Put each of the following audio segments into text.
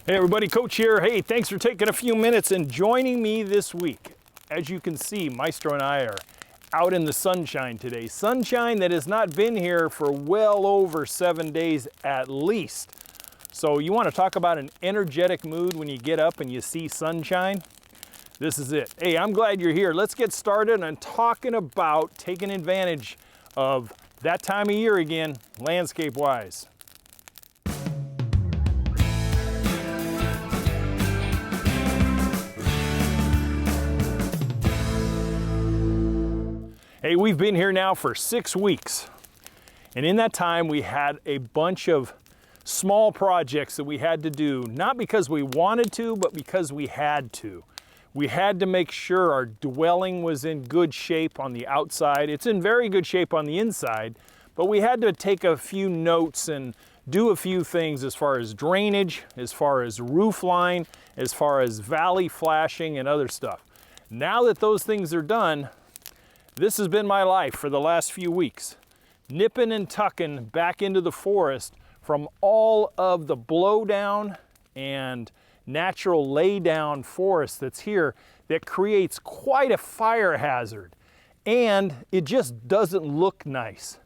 Hey everybody, Coach here. Hey, thanks for taking a few minutes and joining me this week. As you can see, Maestro and I are out in the sunshine today. Sunshine that has not been here for well over 7 days at least. So you want to talk about an energetic mood when you get up and you see sunshine? This is it. Hey, I'm glad you're here. Let's get started on talking about taking advantage of that time of year again, landscape-wise. Hey, we've been here now for 6 weeks. And in that time, we had a bunch of small projects that we had to do, not because we wanted to, but because we had to. We had to make sure our dwelling was in good shape on the outside. It's in very good shape on the inside, but we had to take a few notes and do a few things as far as drainage, as far as roof line, as far as valley flashing and other stuff. Now that those things are done, this has been my life for the last few weeks. Nipping and tucking back into the forest from all of the blowdown and natural laydown forest that's here that creates quite a fire hazard. And it just doesn't look nice.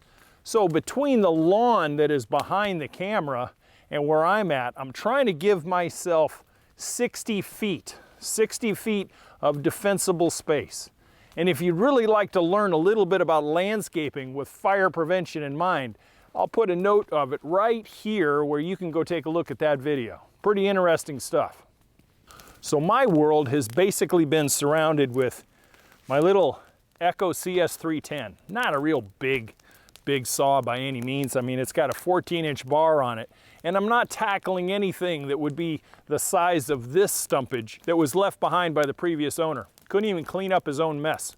So between the lawn that is behind the camera and where I'm at, I'm trying to give myself 60 feet of defensible space. And if you'd really like to learn a little bit about landscaping with fire prevention in mind, I'll put a note of it right here where you can go take a look at that video. Pretty interesting stuff. So my world has basically been surrounded with my little Echo CS310. Not a real big saw by any means. I mean, it's got a 14-inch bar on it. And I'm not tackling anything that would be the size of this stumpage that was left behind by the previous owner. Couldn't even clean up his own mess.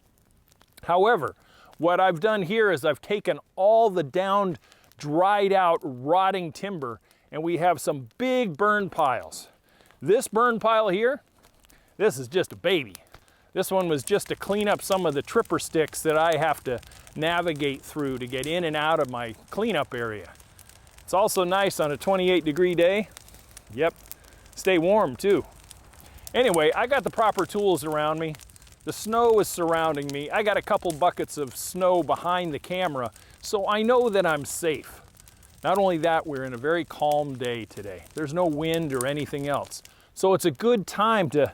However, what I've done here is I've taken all the downed, dried out, rotting timber, and we have some big burn piles. This burn pile here, this is just a baby. This one was just to clean up some of the tripper sticks that I have to navigate through to get in and out of my cleanup area. It's also nice on a 28-degree day. Yep, stay warm too. Anyway, I got the proper tools around me. The snow is surrounding me. I got a couple buckets of snow behind the camera, so I know that I'm safe. Not only that, we're in a very calm day today. There's no wind or anything else. So it's a good time to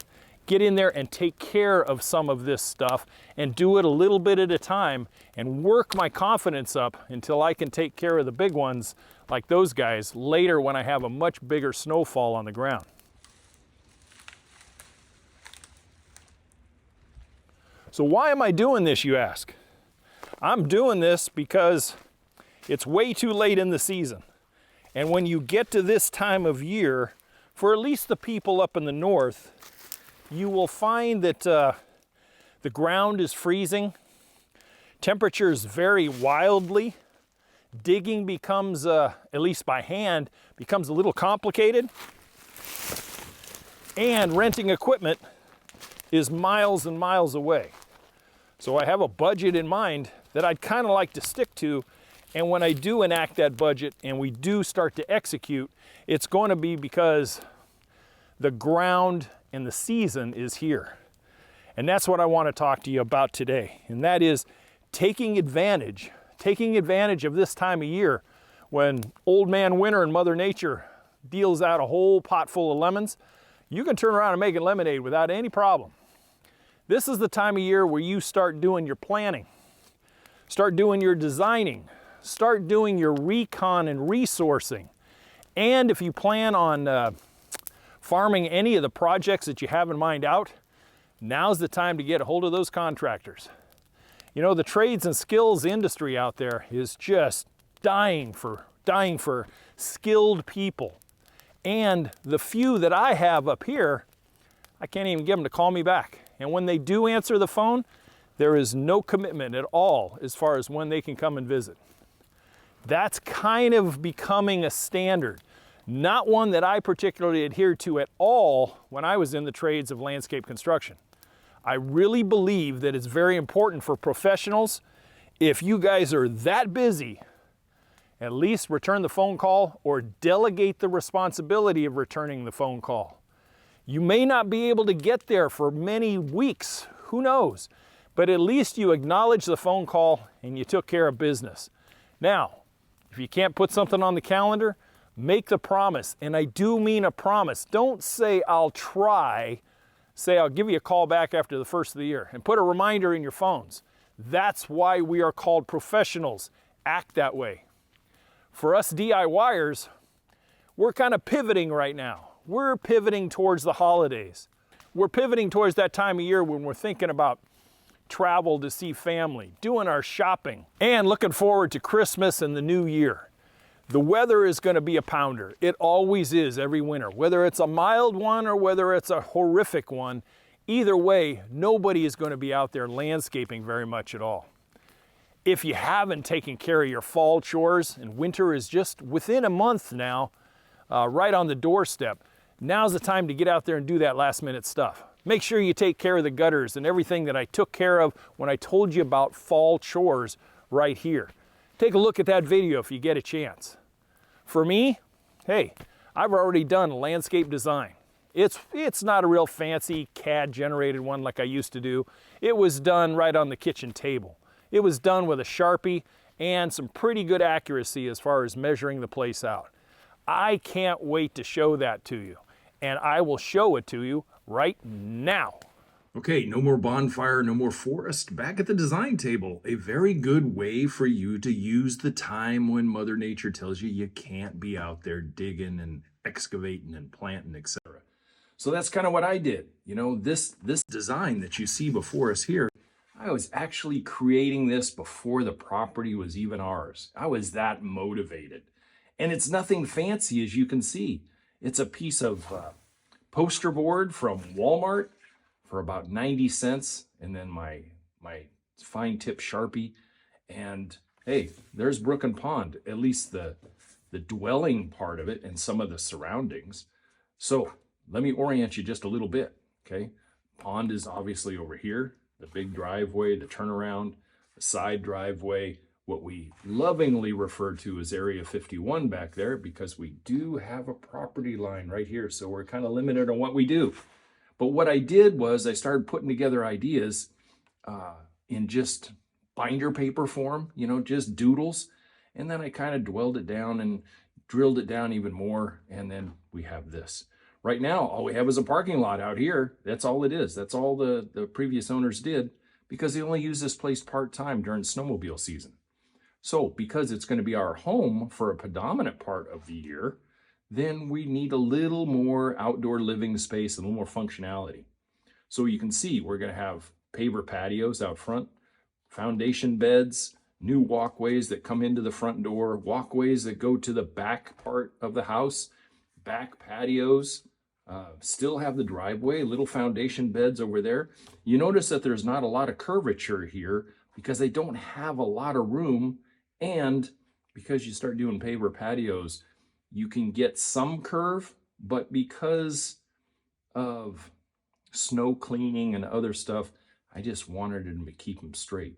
get in there and take care of some of this stuff and do it a little bit at a time and work my confidence up until I can take care of the big ones like those guys later when I have a much bigger snowfall on the ground. So why am I doing this, you ask? I'm doing this because it's way too late in the season. And when you get to this time of year, for at least the people up in the north, you will find that the ground is freezing, temperatures vary wildly, digging becomes, at least by hand, becomes a little complicated, and renting equipment is miles and miles away. So I have a budget in mind that I'd kind of like to stick to, and when I do enact that budget and we do start to execute, it's going to be because the ground and the season is here. And that's what I want to talk to you about today, and that is taking advantage of this time of year when old man winter and Mother Nature deals out a whole pot full of lemons. You can turn around and make it lemonade without any problem. This is the time of year where you start doing your planning, start doing your designing, start doing your recon and resourcing. And if you plan on farming any of the projects that you have in mind out, now's the time to get a hold of those contractors. You know, the trades and skills industry out there is just dying for skilled people. And the few that I have up here, I can't even get them to call me back. And when they do answer the phone, there is no commitment at all as far as when they can come and visit. That's kind of becoming a standard. Not one that I particularly adhered to at all when I was in the trades of landscape construction. I really believe that it's very important for professionals, if you guys are that busy at least return the phone call or delegate the responsibility of returning the phone call. You may not be able to get there for many weeks, who knows? But at least you acknowledge the phone call and you took care of business. Now, if you can't put something on the calendar, make the promise, and I do mean a promise. Don't say, I'll try. Say, I'll give you a call back after the first of the year, and put a reminder in your phones. That's why we are called professionals. Act that way. For us DIYers, we're kind of pivoting right now. We're pivoting towards the holidays. We're pivoting towards that time of year when we're thinking about travel to see family, doing our shopping, and looking forward to Christmas and the new year. The weather is going to be a pounder. It always is every winter, whether it's a mild one or whether it's a horrific one. Either way, nobody is going to be out there landscaping very much at all. If you haven't taken care of your fall chores, and winter is just within a month now, right on the doorstep, now's the time to get out there and do that last minute stuff. Make sure you take care of the gutters and everything that I took care of when I told you about fall chores right here. Take a look at that video if you get a chance. For me, hey, I've already done landscape design. It's not a real fancy CAD generated one like I used to do. It was done right on the kitchen table. It was done with a Sharpie and some pretty good accuracy as far as measuring the place out. I can't wait to show that to you, and I will show it to you right now. Okay, no more bonfire, no more forest. Back at the design table, a very good way for you to use the time when Mother Nature tells you you can't be out there digging and excavating and planting, etc. So that's kind of what I did. You know, this design that you see before us here, I was actually creating this before the property was even ours. I was that motivated. And it's nothing fancy, as you can see. It's a piece of poster board from Walmart for about 90 cents, and then my fine tip Sharpie. And hey, there's brook and pond, at least the dwelling part of it and some of the surroundings. So let me orient you just a little bit, okay? Pond is obviously over here, the big driveway, the turnaround, the side driveway, what we lovingly refer to as Area 51 back there, because we do have a property line right here, so we're kind of limited on what we do. But what I did was I started putting together ideas in just binder paper form, you know, just doodles, and then I kind of dwelled it down and drilled it down even more, and then we have this. Right now, all we have is a parking lot out here. That's all it is. That's all the previous owners did, because they only use this place part-time during snowmobile season. So because it's going to be our home for a predominant part of the year, then we need a little more outdoor living space, a little more functionality. So you can see we're going to have paver patios out front, foundation beds, new walkways that come into the front door, walkways that go to the back part of the house, back patios, still have the driveway, little foundation beds over there. You notice that there's not a lot of curvature here because they don't have a lot of room. And because you start doing paver patios, you can get some curve, but because of snow cleaning and other stuff, I just wanted them to keep them straight.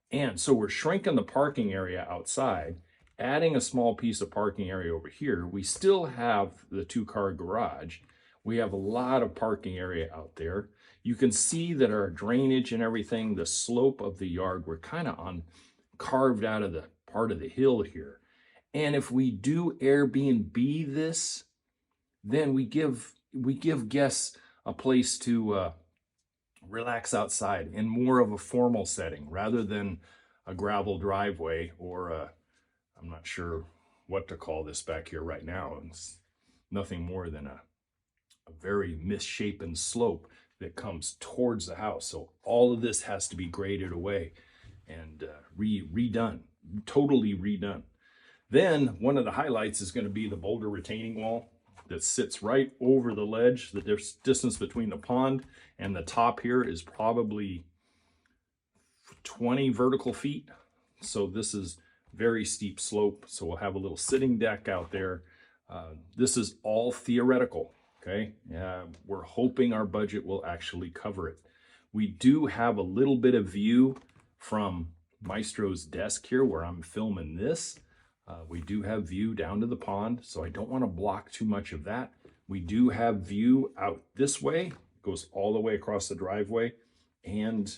And so we're shrinking the parking area outside, adding a small piece of parking area over here. We still have the 2-car garage. We have a lot of parking area out there. You can see that our drainage and everything, the slope of the yard, we're kind of carved out of the part of the hill here. And if we do Airbnb this, then we give guests a place to relax outside in more of a formal setting rather than a gravel driveway or I'm not sure what to call this back here right now. It's nothing more than a very misshapen slope that comes towards the house. So all of this has to be graded away and redone, totally redone. Then one of the highlights is going to be the boulder retaining wall that sits right over the ledge. The distance between the pond and the top here is probably 20 vertical feet. So this is very steep slope. So we'll have a little sitting deck out there. This is all theoretical, okay? We're hoping our budget will actually cover it. We do have a little bit of view from Maestro's desk here where I'm filming this. We do have view down to the pond, so I don't want to block too much of that. We do have view out this way, goes all the way across the driveway. And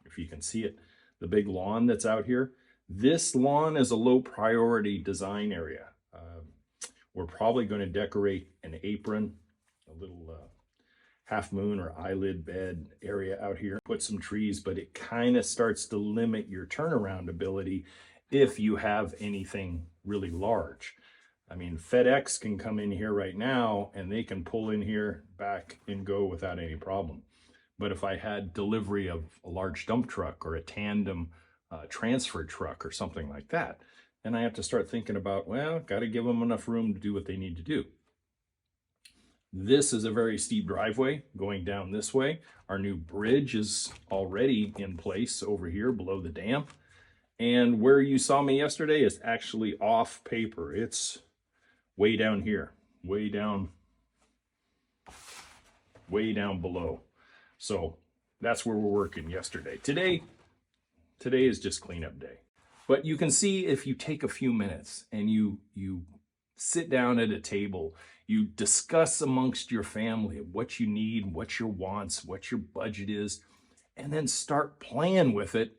if you can see it, the big lawn that's out here. This lawn is a low priority design area. We're probably going to decorate an apron, a little half moon or eyelid bed area out here, put some trees, but it kind of starts to limit your turnaround ability if you have anything really large. I mean, FedEx can come in here right now and they can pull in here, back and go without any problem. But if I had delivery of a large dump truck or a tandem transfer truck or something like that, then I have to start thinking about, well, got to give them enough room to do what they need to do. This is a very steep driveway going down this way. Our new bridge is already in place over here below the dam. And where you saw me yesterday is actually off paper. It's way down here, way down below. So that's where we're working yesterday. Today is just cleanup day. But you can see if you take a few minutes and you sit down at a table, you discuss amongst your family what you need, what your wants, what your budget is, and then start playing with it.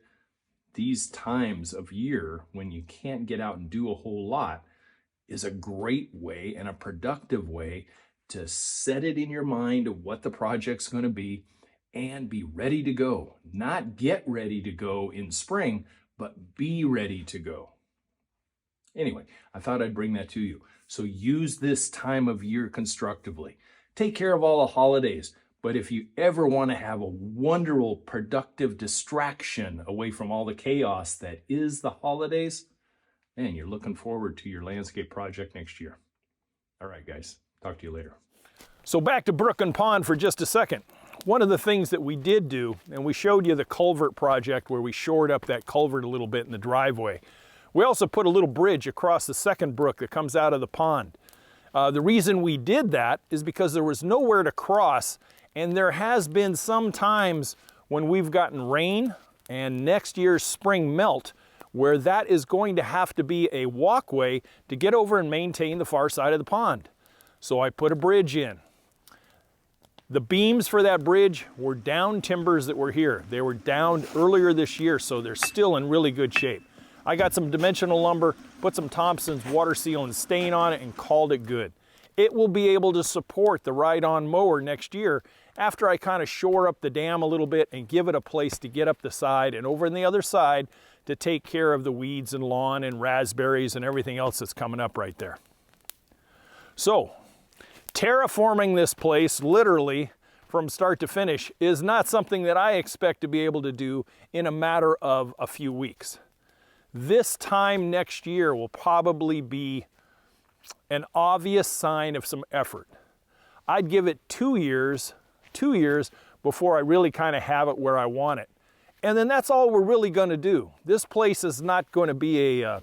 These times of year when you can't get out and do a whole lot is a great way and a productive way to set it in your mind of what the project's going to be and be ready to go. Not get ready to go in spring, but be ready to go. Anyway, I thought I'd bring that to you. So use this time of year constructively. Take care of all the holidays. But if you ever want to have a wonderful, productive distraction away from all the chaos that is the holidays, man, you're looking forward to your landscape project next year. All right, guys. Talk to you later. So back to brook and pond for just a second. One of the things that we did do, and we showed you the culvert project where we shored up that culvert a little bit in the driveway. We also put a little bridge across the second brook that comes out of the pond. The reason we did that is because there was nowhere to cross, and there has been some times when we've gotten rain and next year's spring melt where that is going to have to be a walkway to get over and maintain the far side of the pond. So I put a bridge in. The beams for that bridge were down timbers that were here. They were down earlier this year, so they're still in really good shape. I got some dimensional lumber, put some Thompson's water seal and stain on it, and called it good. It will be able to support the ride-on mower next year after I kind of shore up the dam a little bit and give it a place to get up the side and over on the other side to take care of the weeds and lawn and raspberries and everything else that's coming up right there. So, terraforming this place literally from start to finish is not something that I expect to be able to do in a matter of a few weeks. This time next year will probably be an obvious sign of some effort. I'd give it 2 years before I really kind of have it where I want it. And then that's all we're really going to do. This place is not going to be a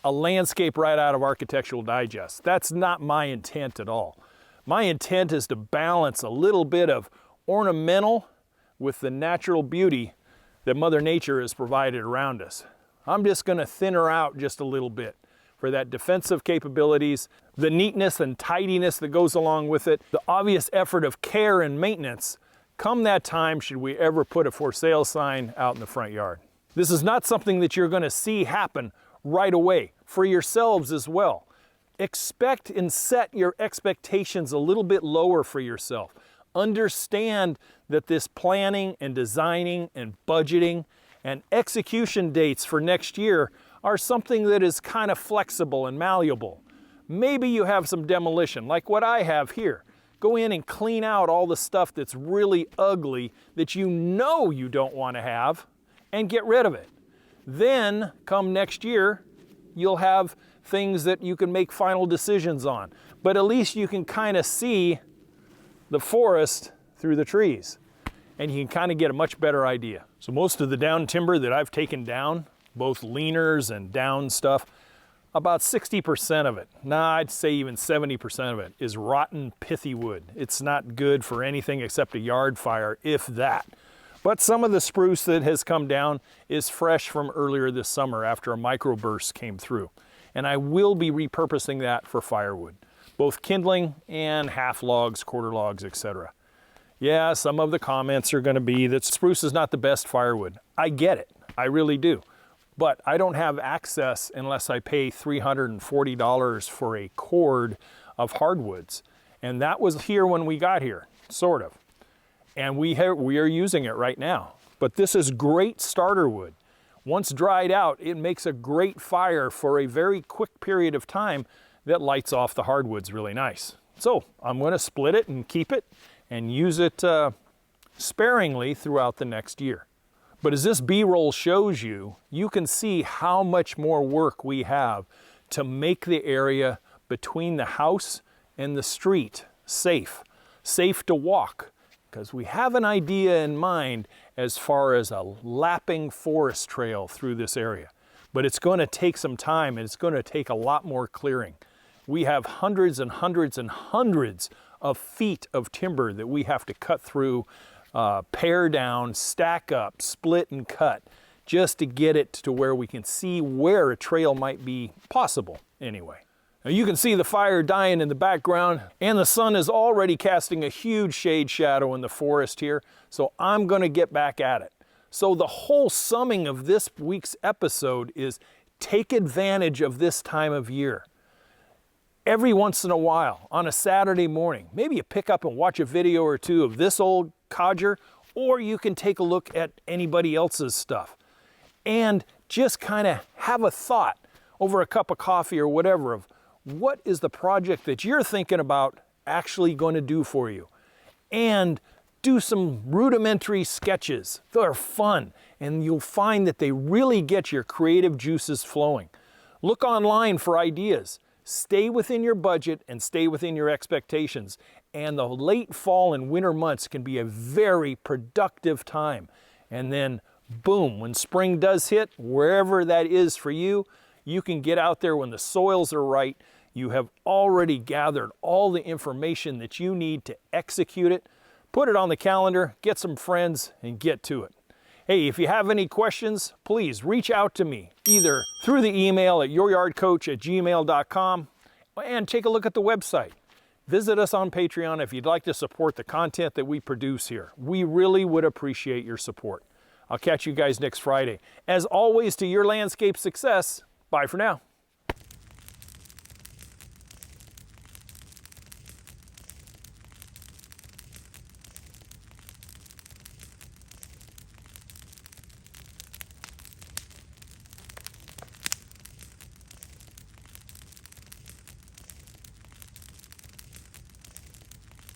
landscape right out of Architectural Digest. That's not my intent at all. My intent is to balance a little bit of ornamental with the natural beauty that Mother Nature has provided around us. I'm just going to thin her out just a little bit for that defensive capabilities, the neatness and tidiness that goes along with it, the obvious effort of care and maintenance. Come that time, should we ever put a for sale sign out in the front yard. This is not something that you're going to see happen right away for yourselves as well. Expect and set your expectations a little bit lower for yourself. Understand that this planning and designing and budgeting and execution dates for next year are something that is kind of flexible and malleable. Maybe you have some demolition, like what I have here. Go in and clean out all the stuff that's really ugly that you know you don't want to have and get rid of it. Then, come next year, you'll have things that you can make final decisions on. But at least you can kind of see the forest through the trees, and you can kind of get a much better idea. So most of the down timber that I've taken down, both leaners and down stuff, about 60% of it, I'd say even 70% of it, is rotten, pithy wood. It's not good for anything except a yard fire, if that. But some of the spruce that has come down is fresh from earlier this summer after a microburst came through. And I will be repurposing that for firewood, both kindling and half logs, quarter logs, etc. Yeah, some of the comments are going to be that spruce is not the best firewood. I get it, I really do. But I don't have access unless I pay $340 for a cord of hardwoods. And that was here when we got here, sort of. And we are using it right now. But this is great starter wood. Once dried out, it makes a great fire for a very quick period of time that lights off the hardwoods really nice. So I'm going to split it and keep it and use it sparingly throughout the next year. But as this B-roll shows you, you can see how much more work we have to make the area between the house and the street safe to walk, because we have an idea in mind as far as a lapping forest trail through this area. But it's going to take some time, and it's going to take a lot more clearing. We have hundreds and hundreds and hundreds of feet of timber that we have to cut through, pare down, stack up, split and cut, just to get it to where we can see where a trail might be possible anyway. Now you can see the fire dying in the background, and the sun is already casting a huge shade shadow in the forest here, so I'm going to get back at it. So the whole summing of this week's episode is take advantage of this time of year. Every once in a while, on a Saturday morning, maybe you pick up and watch a video or two of this old codger, or you can take a look at anybody else's stuff and just kind of have a thought over a cup of coffee or whatever of what is the project that you're thinking about actually going to do for you. And do some rudimentary sketches. They're fun, and you'll find that they really get your creative juices flowing. Look online for ideas. Stay within your budget and stay within your expectations. And the late fall and winter months can be a very productive time. And then, boom, when spring does hit, wherever that is for you, you can get out there when the soils are right. You have already gathered all the information that you need to execute it. Put it on the calendar, get some friends, and get to it. Hey, if you have any questions, please reach out to me, either through the email at youryardcoach@gmail.com, and take a look at the website. Visit us on Patreon if you'd like to support the content that we produce here. We really would appreciate your support. I'll catch you guys next Friday. As always, to your landscape success, bye for now.